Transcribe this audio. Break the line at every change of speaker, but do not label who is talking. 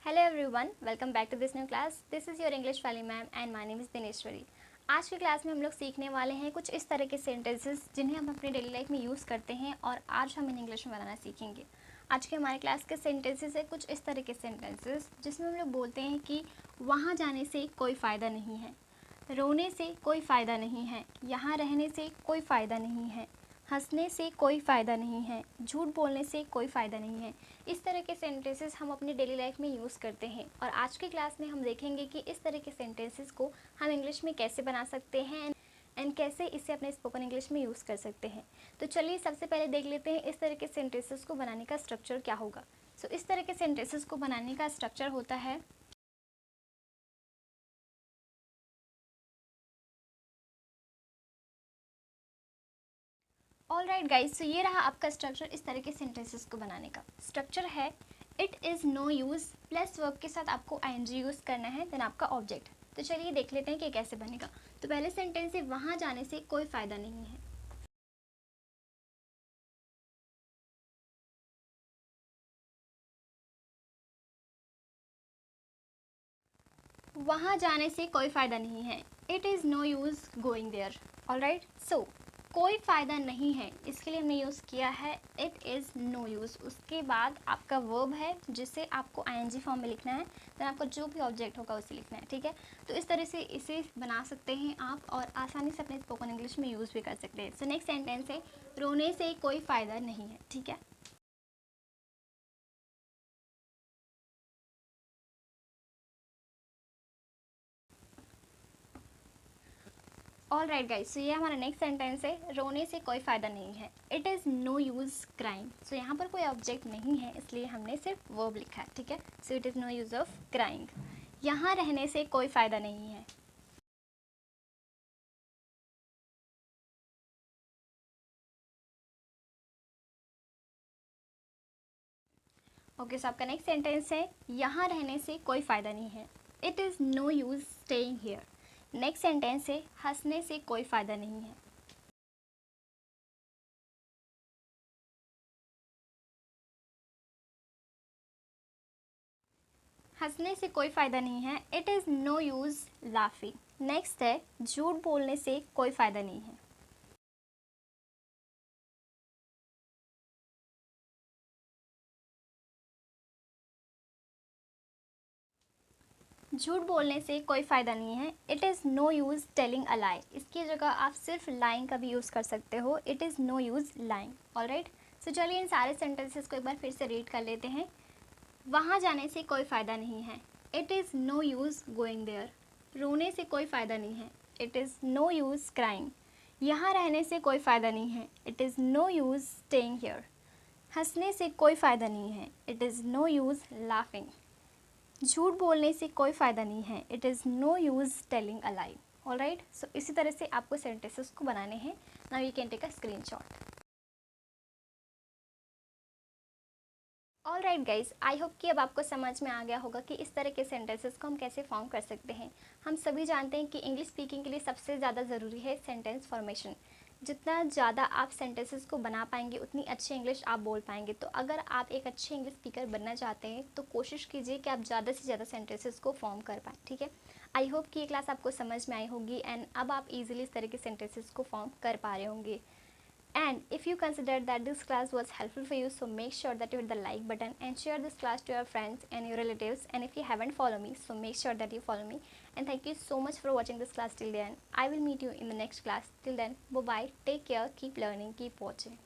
Hello everyone, welcome back to this new class. This is your English वाली ma'am and my name is Dineshwari. आज की class में हम लोग सीखने वाले हैं कुछ इस तरह के सेंटेंसेस जिन्हें हम अपनी डेली लाइफ में यूज़ करते हैं और आज हम इन इंग्लिश में बनाना सीखेंगे। आज के हमारे क्लास के सेंटेंसेस है कुछ इस तरह के सेंटेंसेस जिसमें हम लोग बोलते हैं कि वहाँ जाने से कोई फ़ायदा नहीं है, रोने से कोई फ़ायदा नहीं है, यहाँ रहने से कोई फ़ायदा नहीं है, हंसने से कोई फ़ायदा नहीं है, झूठ बोलने से कोई फ़ायदा नहीं है। इस तरह के सेंटेंसेस हम अपनी डेली लाइफ में यूज़ करते हैं और आज की क्लास में हम देखेंगे कि इस तरह के सेंटेंसेस को हम इंग्लिश में कैसे बना सकते हैं एंड कैसे इसे अपने स्पोकन इंग्लिश में यूज़ कर सकते हैं। तो चलिए सबसे पहले देख लेते हैं इस तरह के सेंटेंसेस को बनाने का स्ट्रक्चर क्या होगा। इस तरह के सेंटेंसेस को बनाने का स्ट्रक्चर होता है ऑल राइट गाइज। ये रहा आपका स्ट्रक्चर इस तरह के सेंटेंसेस को बनाने का। स्ट्रक्चर है it is no use plus verb के साथ आपको आईएनजी यूज़ करना है, देन आपका ऑब्जेक्ट। तो चलिए देख लेते हैं कि कैसे बनेगा। तो पहले सेंटेंस है वहाँ जाने से कोई फ़ायदा नहीं है। वहाँ जाने से कोई फ़ायदा नहीं है। It is no use going there. All right, so कोई फ़ायदा नहीं है, इसके लिए हमने यूज़ किया है इट इज़ नो यूज़। उसके बाद आपका वर्ब है जिसे आपको आईएनजी फॉर्म में लिखना है, तो आपका जो भी ऑब्जेक्ट होगा उसे लिखना है। ठीक है, तो इस तरह से इसे बना सकते हैं आप और आसानी से अपने स्पोकन इंग्लिश में यूज़ भी कर सकते हैं। सो नेक्स्ट सेंटेंस है रोने से कोई फ़ायदा नहीं है। ठीक है, ऑल राइट गाइज। सो ये हमारा नेक्स्ट सेंटेंस है रोने से कोई फ़ायदा नहीं है। It is no use crime. So यहाँ पर कोई ऑब्जेक्ट नहीं है इसलिए हमने सिर्फ वर्ब लिखा है। ठीक है, so it is no use of crying. यहाँ रहने से कोई फ़ायदा नहीं है। ओके, सो आपका नेक्स्ट सेंटेंस है यहाँ रहने से कोई फ़ायदा नहीं है। It is no use staying here. Next sentence है हंसने से कोई फ़ायदा नहीं है। हंसने से कोई फ़ायदा नहीं है। It is no use laughing. Next है झूठ बोलने से कोई फ़ायदा नहीं है। झूठ बोलने से कोई फ़ायदा नहीं है। It is no use telling a lie. इसकी जगह आप सिर्फ लाइंग का भी यूज़ कर सकते हो। It is no use lying. All right, so चलिए इन सारे सेंटेंसेस को एक बार फिर से रीड कर लेते हैं। वहाँ जाने से कोई फ़ायदा नहीं है। It is no use going there. रोने से कोई फ़ायदा नहीं है। It is no use crying. यहाँ रहने से कोई फ़ायदा नहीं है। It is no use staying here. हंसने से कोई फ़ायदा नहीं है। It is no use laughing. झूठ बोलने से कोई फ़ायदा नहीं है। It is no use telling a lie. All right, so इसी तरह से आपको सेंटेंसेस को बनाने हैं। Now you can take a screenshot. All right guys, I hope कि अब आपको समझ में आ गया होगा कि इस तरह के सेंटेंसेस को हम कैसे फॉर्म कर सकते हैं। हम सभी जानते हैं कि इंग्लिश स्पीकिंग के लिए सबसे ज़्यादा ज़रूरी है सेंटेंस फॉर्मेशन। जितना ज़्यादा आप सेंटेंसेस को बना पाएंगे उतनी अच्छी इंग्लिश आप बोल पाएंगे। तो अगर आप एक अच्छे इंग्लिश स्पीकर बनना चाहते हैं तो कोशिश कीजिए कि आप ज़्यादा से ज़्यादा सेंटेंसेस को फॉर्म कर पाएँ। ठीक है, आई होप कि ये क्लास आपको समझ में आई होगी एंड अब आप इजीली इस तरह के सेंटेंसेस को फॉर्म कर पा रहे होंगे। And if you consider that this class was helpful for you, so make sure that you hit the like button and share this class to your friends and your relatives. And if you haven't followed me, so make sure that you follow me. And thank you so much for watching this class till the end. I will meet you in the next class. Till then, bye bye, take care, keep learning, keep watching.